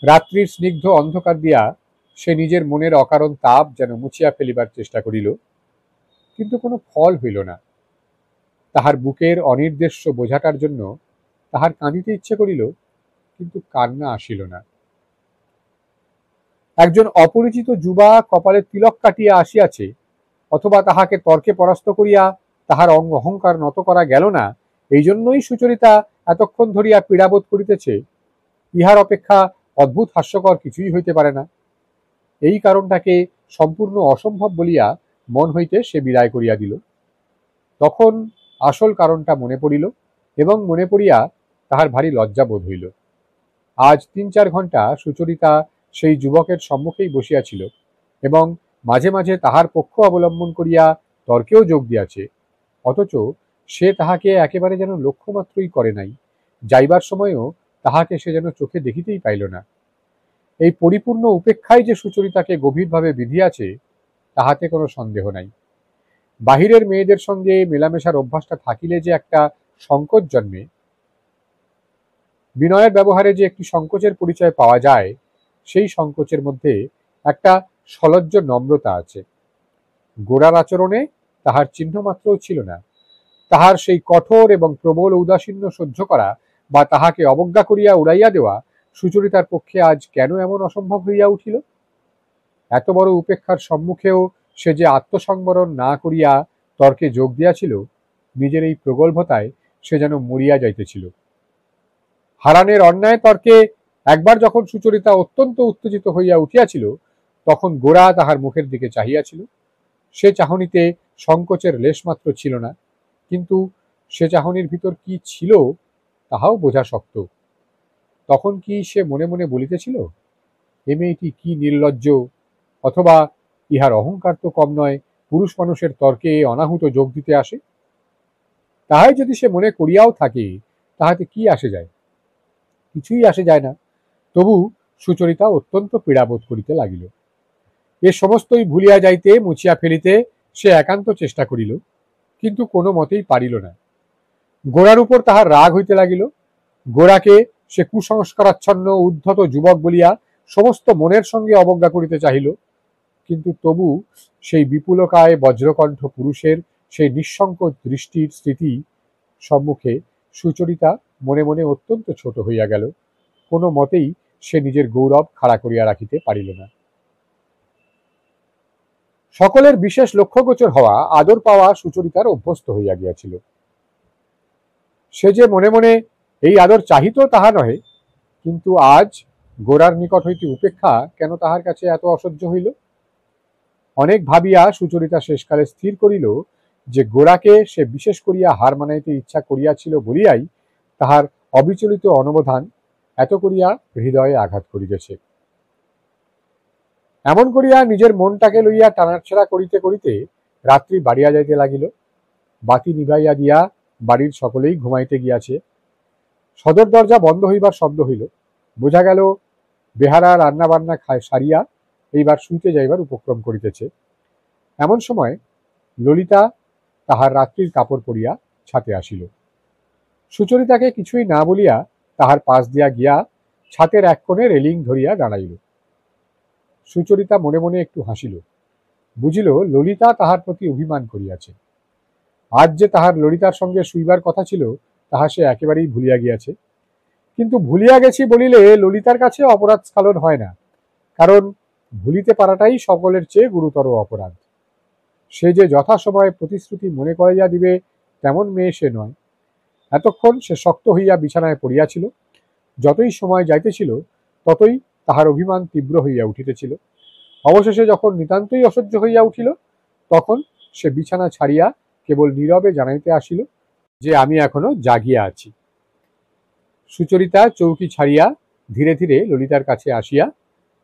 রাত্রির স্নিগ্ধ অন্ধকার দিয়া সে নিজের মনের অকারণ তাপ যেন মুছিয়া ফেলিবার চেষ্টা করিল, কিন্তু কোনো ফল হইল না। তাহার বুকের অনির্দেশ্য বোঝাটার জন্য তাহার কাঁদিতে ইচ্ছে করিল, কিন্তু কান্না আসিল না। একজন অপরিচিত যুবা কপালে তিলক কাটিয়া আসিয়াছে, অথবা তাহাকে তর্কে পরাস্ত করিয়া তাহার অহংকার নত করা গেল না, এই জন্যই সুচরিতা এতক্ষণ ধরিয়া পীড়াবোধ করিতেছে, ইহার অপেক্ষা অদ্ভুত হাস্যকর কিছুই হইতে পারে না। এই কারণটাকে সম্পূর্ণ অসম্ভব বলিয়া মন হইতে সে বিদায় করিয়া দিল। তখন আসল কারণটা মনে পড়িল, এবং মনে পড়িয়া তাহার ভারী লজ্জা বোধ হইল। আজ ৩-৪ ঘণ্টা সুচরিতা সেই যুবকের সম্মুখেই বসিয়াছিল এবং মাঝে মাঝে তাহার পক্ষ অবলম্বন করিয়া তর্কেও যোগ দিয়াছে, অথচ সে তাহাকে একেবারে যেন লক্ষ্যমাত্রই করে নাই। যাইবার সময়ও তাহাকে সে যেন চোখে দেখিতেই পাইল না। এই পরিপূর্ণ উপেক্ষাই যে সুচরিতাকে গভীরভাবে বিধিয়াছে তাহাতে কোনো সন্দেহ নাই। বাহিরের মেয়েদের সঙ্গে মেলামেশার অভ্যাসটা থাকিলে যে একটা সংকোচ জন্মে, বিনয়ের ব্যবহারে যে একটি সংকোচের পরিচয় পাওয়া যায়, সেই সংকোচের মধ্যে একটা সলজ্জ নম্রতা আছে। গোরার আচরণে তাহার চিহ্নমাত্রও ছিল না। তাহার সেই কঠোর এবং প্রবল উদাসীন্য সহ্য করা বা তাহাকে অবজ্ঞা করিয়া উড়াইয়া দেওয়া সুচরিতার পক্ষে আজ কেন এমন অসম্ভব হইয়া উঠিল? এত বড় উপেক্ষার সম্মুখেও সে যে আত্মসংবরণ না করিয়া তর্কে যোগ দিয়াছিল, নিজের এই প্রগল্ভতায় সে যেন মরিয়া যাইতেছিল। হারানের অন্যায় তর্কে একবার যখন সুচরিতা অত্যন্ত উত্তেজিত হইয়া উঠিয়াছিল, তখন গোরা তাহার মুখের দিকে চাহিয়াছিল। সে চাহনিতে সংকোচের লেশমাত্র ছিল না, কিন্তু সে চাহনির ভিতর কি ছিল তাহাও বোঝা শক্ত। তখন কি সে মনে মনে বলিতেছিল, এ মেয়েটি কি নির্লজ্জ, অথবা ইহার অহংকার তো কম নয়, পুরুষ মানুষের তর্কে অনাহুত যোগ দিতে আসে। তাহাই যদি সে মনে করিয়াও থাকে, তাহাতে কি আসে যায়? কিছুই আসে যায় না। তবু সুচরিতা অত্যন্ত পীড়াবোধ করিতে লাগিল। এ সমস্তই ভুলিয়া যাইতে, মুছিয়া ফেলিতে সে একান্ত চেষ্টা করিল, কিন্তু কোনো মতেই পারিল না। গোরার উপর তাহার রাগ হইতে লাগিল। গোরাকে সে কুসংস্কারাচ্ছন্ন উদ্ধত যুবক বলিয়া সমস্ত মনের সঙ্গে অবজ্ঞা করিতে চাহিল, কিন্তু তবু সেই বিপুলকায় বজ্রকণ্ঠ পুরুষের সেই নিঃসংকোচ দৃষ্টির স্মৃতি সম্মুখে সুচরিতা মনে মনে অত্যন্ত ছোট হইয়া গেল। কোনো মতেই সে নিজের গৌরব খাড়া করিয়া রাখিতে পারিল না। সকলের বিশেষ লক্ষ্যগোচর হওয়া, আদর পাওয়া সুচরিতার অভ্যস্ত হইয়া গিয়াছিল। সে যে মনে মনে এই আদর চাহিত তাহা নহে, কিন্তু আজ গোরার নিকট হইতে উপেক্ষা কেন তাহার কাছে এত অসহ্য হইল? অনেক ভাবিয়া সুচরিতা শেষকালে স্থির করিল যে গোরাকে সে বিশেষ করিয়া হার মানাইতে ইচ্ছা করিয়াছিল বলিয়াই তাহার অবিচলিত অনবধান এত করিয়া হৃদয়ে আঘাত করিতেছে। এমন করিয়া নিজের মনটাকে লইয়া টানাছাড়া করিতে করিতে রাত্রি বাড়িয়া যাইতে লাগিল। বাতি নিভাইয়া দিয়া বাড়ির সকলেই ঘুমাইতে গিয়াছে। সদর দরজা বন্ধ হইবার শব্দ হইল। বোঝা গেল বেহারা রান্না বান্না সারিয়া এইবার শুইতে যাইবার উপক্রম করিতেছে। এমন সময় ললিতা তাহার রাত্রির কাপড় পরিয়া ছাতে আসিল। সুচরিতাকে কিছুই না বলিয়া তাহার পাশ দিয়া গিয়া ছাতের এক কোণে রেলিং ধরিয়া দাঁড়াইল। সুচরিতা মনে মনে একটু হাসিল। বুঝিল ললিতা তাহার প্রতি অভিমান করিয়াছে। আজ যে তাহার ললিতার সঙ্গে শুইবার কথা ছিল তাহা সে একেবারেই ভুলিয়া গিয়াছে। কিন্তু ভুলিয়া গেছি বলিলে ললিতার কাছে অপরাধ স্খলন হয় না, কারণ ভুলিতে পারাটাই সকলের চেয়ে গুরুতর অপরাধ। সে যে যথাসময়ে প্রতিশ্রুতি মনে করাইয়া দিবে তেমন মেয়ে সে নয়। এতক্ষণ সে শক্ত হইয়া বিছানায় পড়িয়াছিল। যতই সময় যাইতেছিল ততই তাহার অভিমান তীব্র হইয়া উঠিতেছিল। অবশেষে যখন নিতান্তই অসহ্য হইয়া উঠিল, তখন সে বিছানা ছাড়িয়া কেবল নীরবে জানাইতে আসিল যে আমি এখনো জাগিয়া আছি। সুচরিতা চৌকি ছাড়িয়া ধীরে ধীরে ললিতার কাছে আসিয়া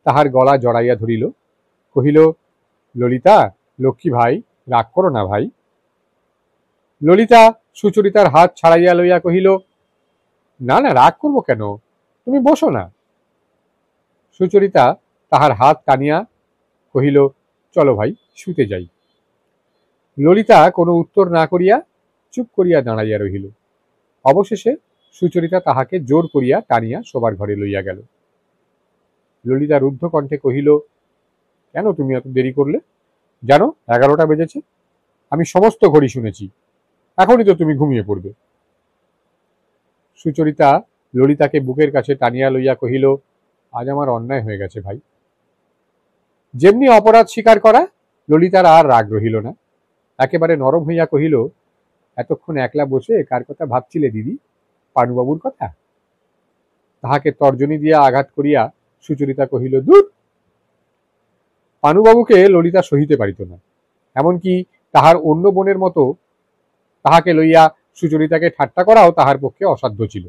তাহার গলা জড়াইয়া ধরিল। কহিল, ললিতা, লক্ষ্মী ভাই, রাগ করো না ভাই। ললিতা সুচরিতার হাত ছাড়াইয়া লইয়া কহিল, না না, রাগ করবো কেন, তুমি বসো না। সুচরিতা তাহার হাত টানিয়া কহিল, চলো ভাই, শুতে যাই। ললিতা কোনো উত্তর না করিয়া চুপ করিয়া দাঁড়াইয়া রহিল। অবশেষে সুচরিতা তাহাকে জোর করিয়া টানিয়া শোবার ঘরে লইয়া গেল। ললিতা রুদ্ধ কণ্ঠে কহিল, কেন তুমি এত দেরি করলে? জানো 11টা বেজেছে। আমি সমস্ত ঘড়ি শুনেছি। এখনই তো তুমি ঘুমিয়ে পড়বে। সুচরিতা ললিতাকে বুকের কাছে টানিয়া লইয়া কহিল, আজ আমার অন্যায় হয়ে গেছে ভাই। যেমনি অপরাধ স্বীকার করা, ললিতার আর রাগ রহিল না। একেবারে নরম হইয়া কহিল, এতক্ষণ একলা বসে কার কথা ভাবছিলে দিদি? পানুবাবুর কথা? তাহাকে তর্জনী দিয়া আঘাত করিয়া সুচরিতা কহিল, দূর! পানুবাবুকে ললিতা সহিতে পারিত না। এমনকি তাহার অন্য বোনের মতো তাহাকে লইয়া সুচরিতাকে ঠাট্টা করাও তাহার পক্ষে অসাধ্য ছিল।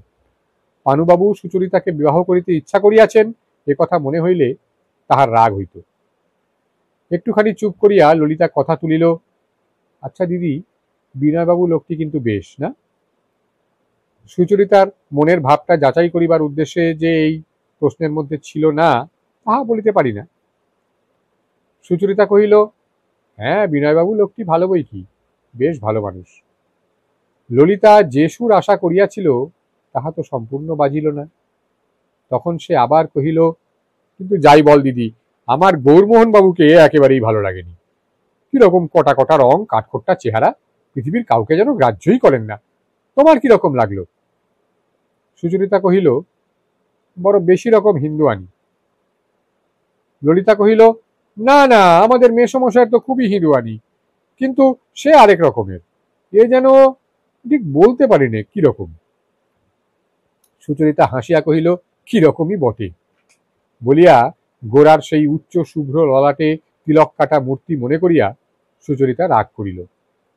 পানুবাবু সুচরিতাকে বিবাহ করিতে ইচ্ছা করিয়াছেন এ কথা মনে হইলে তাহার রাগ হইত। একটুখানি চুপ করিয়া ললিতা কথা তুলিল, আচ্ছা দিদি, বিনয়বাবু লোকটি কিন্তু বেশ না? সুচরিতার মনের ভাবটা যাচাই করিবার উদ্দেশ্যে যে এই প্রশ্নের মধ্যে ছিল না তাহা বলিতে পারি না। সুচরিতা কহিল, হ্যাঁ, বিনয়বাবু লোকটি ভালো বই কি, বেশ ভালো মানুষ। ললিতা যে সুর আশা করিয়াছিল তাহা তো সম্পূর্ণ বাজিল না। তখন সে আবার কহিল, কিন্তু যাই বল দিদি, আমার গৌরমোহন বাবুকে একেবারেই ভালো লাগেনি। কিরকম কটা কটা রং, কাঠখোট্টা চেহারা, পৃথিবীর কাউকে যেন গ্রাহ্যই করেন না। তোমার কিরকম লাগলো? সুচরিতা কহিল, বড় বেশি রকম হিন্দুয়ানি। ললিতা কহিল, না না, আমাদের মেসমশাইয়ের তো খুবই হিন্দুয়ানি, কিন্তু সে আরেক রকমের। এ যেন ঠিক বলতে পারি নে কিরকম। সুচরিতা হাসিয়া কহিল, কিরকমই বটে বলিয়া গোরার সেই উচ্চ শুভ্র ললাটে তিলক কাটা মূর্তি মনে করিয়া সুচরিতা রাগ করিল।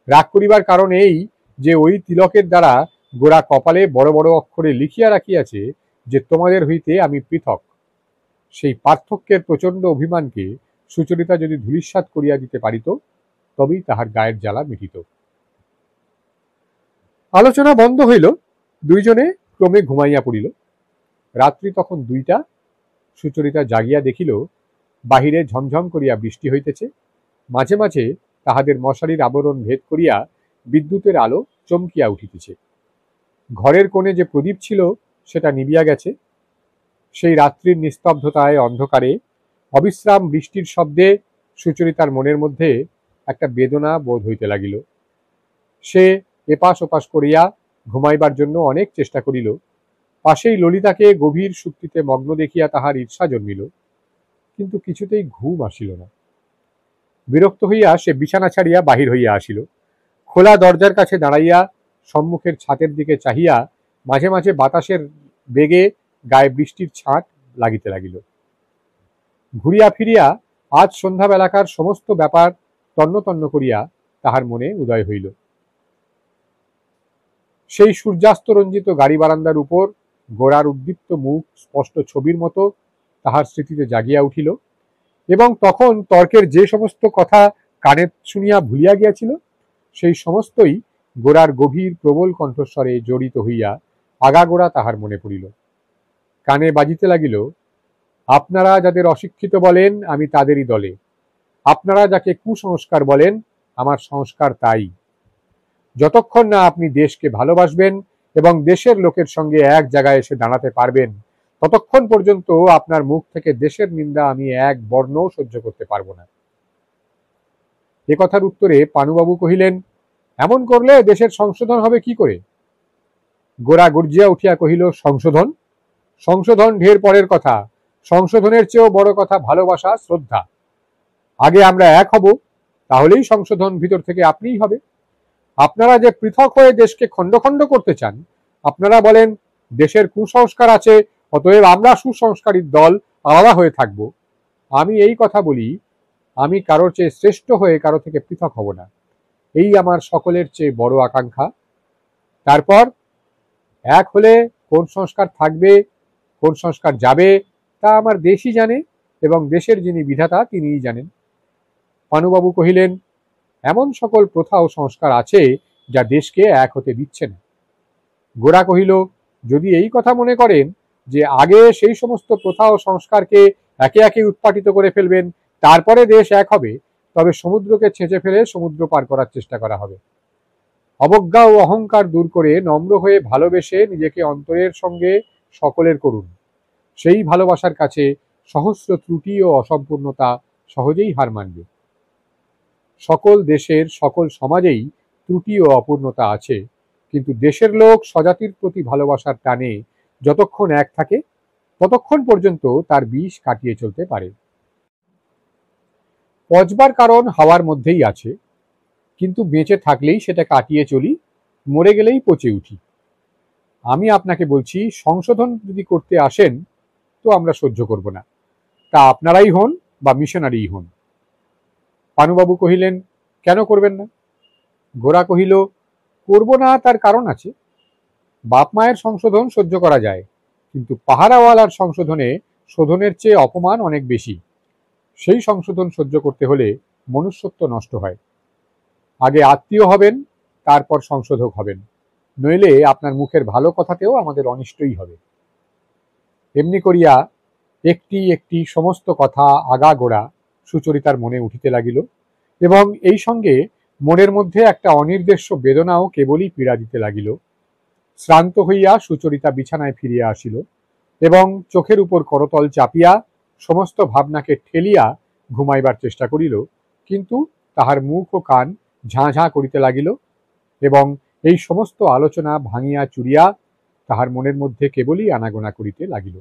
রাগ করিবার কারণ এই যে ওই তিলকের দ্বারা গোরা কপালে বড় বড় অক্ষরে লিখিয়া রাখিয়াছে যে তোমাদের হইতে আমি পৃথক। সেই পার্থক্যের প্রচণ্ড অভিমানকে সুচরিতা যদি ধূলিসাৎ করিয়া দিতে পারিত তবেই তাহার গায়ের জ্বালা মিটিত। আলোচনা বন্ধ হইল। দুইজনে ক্রমে ঘুমাইয়া পড়িল। রাত্রি তখন 2টা। সুচরিতা জাগিয়া দেখিল বাহিরে ঝমঝম করিয়া বৃষ্টি হইতেছে। মাঝে মাঝে তাহাদের মশারির আবরণ ভেদ করিয়া বিদ্যুতের আলো চমকিয়া উঠিতেছে। ঘরের কোণে যে প্রদীপ ছিল সেটা নিবিয়া গেছে। সেই রাত্রির নিস্তব্ধতায় অন্ধকারে অবিশ্রাম বৃষ্টির শব্দে সুচরিতার মনের মধ্যে একটা বেদনা বোধ হইতে লাগিল। সে এপাশ ওপাশ করিয়া ঘুমাইবার জন্য অনেক চেষ্টা করিল। পাশেই ললিতাকে গভীর সুপ্তিতে মগ্ন দেখিয়া তাহার ঈর্ষা জন্মিল, কিন্তু কিছুতেই ঘুম আসিল না। বিরক্ত হইয়া সে বিছানা ছাড়িয়া বাহির হইয়া আসিল। খোলা দরজার কাছে দাঁড়াইয়া সম্মুখের ছাতের দিকে চাহিয়া মাঝে মাঝে বাতাসের বেগে গায়ে বৃষ্টির ছাঁট লাগিতে লাগিল। ঘুরিয়া ফিরিয়া আজ সন্ধ্যাবেলাকার সমস্ত ব্যাপার তন্ন তন্ন করিয়া তাহার মনে উদয় হইল। সেই সূর্যাস্তরঞ্জিত গাড়ি বারান্দার উপর গোরার উদ্দীপ্ত মুখ স্পষ্ট ছবির মতো তাহার স্মৃতিতে জাগিয়া উঠিল, এবং তখন তর্কের যে সমস্ত কথা কানে শুনিয়া ভুলিয়া গিয়াছিল সেই সমস্তই গোরার গভীর প্রবল কণ্ঠস্বরে জড়িত হইয়া আগাগোড়া তাহার মনে পড়িল। কানে বাজিতে লাগিল, আপনারা যাদের অশিক্ষিত বলেন আমি তাদেরই দলে, আপনারা যাকে কুসংস্কার বলেন আমার সংস্কার তাই। যতক্ষণ না আপনি দেশকে ভালোবাসবেন এবং দেশের লোকের সঙ্গে এক জায়গায় এসে দাঁড়াতে পারবেন, ততক্ষণ পর্যন্ত আপনার মুখ থেকে দেশের নিন্দা আমি এক বর্ণও সহ্য করতে পারব না। এ কথার উত্তরে পানুবাবু কহিলেন, এমন করলে দেশের সংশোধন হবে কি করে? গোরা গর্জিয়া উঠিয়া কহিল, সংশোধন? সংশোধন ঢের পরের কথা। সংশোধনের চেয়েও বড় কথা ভালোবাসা, শ্রদ্ধা। আগে আমরা এক হব, তাহলেই সংশোধন ভিতর থেকে আপনিই হবে। আপনারা যে পৃথক হয়ে দেশকে খণ্ড খণ্ড করতে চান, আপনারা বলেন দেশের কুসংস্কার আছে, অতএব আমরা সুসংস্কারীর দল আলাদা হয়ে থাকব। আমি এই কথা বলি, আমি কারোর চেয়ে শ্রেষ্ঠ হয়ে কারো থেকে পৃথক হব না, এই আমার সকলের চেয়ে বড় আকাঙ্ক্ষা। তারপর এক হলে কোন সংস্কার থাকবে কোন সংস্কার যাবে তা আমার দেশই জানে, এবং দেশের যিনি বিধাতা তিনিই জানেন। পানুবাবু কহিলেন, এমন সকল প্রথা ও সংস্কার আছে যা দেশকে এক হতে দিচ্ছে না। গোরা কহিল, যদি এই কথা মনে করেন যে আগে সেই সমস্ত প্রথা ও সংস্কারকে একে একে উৎপাটিত করে ফেলবেন, তারপরে দেশ এক হবে, তবে সমুদ্রকে ছেঁচে ফেলে সমুদ্র পার করার চেষ্টা করা হবে। অবজ্ঞা ও অহংকার দূর করে নম্র হয়ে ভালোবেসে নিজেকে অন্তরের সঙ্গে সকলের করুন। সেই ভালোবাসার কাছে সহস্র ত্রুটি ও অসম্পূর্ণতা সহজেই হার মানবে। সকল দেশের সকল সমাজেই ত্রুটি ও অপূর্ণতা আছে, কিন্তু দেশের লোক স্বজাতির প্রতি ভালোবাসার টানে যতক্ষণ এক থাকে ততক্ষণ পর্যন্ত তার বিষ কাটিয়ে চলতে পারে। পচবার কারণ হাওয়ার মধ্যেই আছে, কিন্তু বেঁচে থাকলেই সেটা কাটিয়ে চলি, মরে গেলেই পচে উঠি। আমি আপনাকে বলছি, সংশোধন যদি করতে আসেন তো আমরা সহ্য করব না, তা আপনারাই হন বা মিশনারিই হন। পানুবাবু কহিলেন, কেন করবেন না? গোরা কহিল, করব না তার কারণ আছে। বাপ মায়ের সংশোধন সহ্য করা যায়, কিন্তু পাহারাওয়ালার সংশোধনে শোধনের চেয়ে অপমান অনেক বেশি। সেই সংশোধন সহ্য করতে হলে মনুষ্যত্ব নষ্ট হয়। আগে আত্মীয় হবেন, তারপর সংশোধক হবেন, নইলে আপনার মুখের ভালো কথাতেও আমাদের অনিষ্টই হবে। এমনি করিয়া একটি একটি সমস্ত কথা আগাগোড়া সুচরিতার মনে উঠিতে লাগিল, এবং এই সঙ্গে মনের মধ্যে একটা অনির্দেশ্য বেদনাও কেবলই পীড়া দিতে লাগিল। শ্রান্ত হইয়া সুচরিতা বিছানায় ফিরিয়া আসিল এবং চোখের উপর করতল চাপিয়া সমস্ত ভাবনাকে ঠেলিয়া ঘুমাইবার চেষ্টা করিল, কিন্তু তাহার মুখ ও কান ঝাঁ ঝাঁ করিতে লাগিল, এবং এই সমস্ত আলোচনা ভাঙিয়া চুরিয়া তাহার মনের মধ্যে কেবলই আনাগোনা করিতে লাগিল।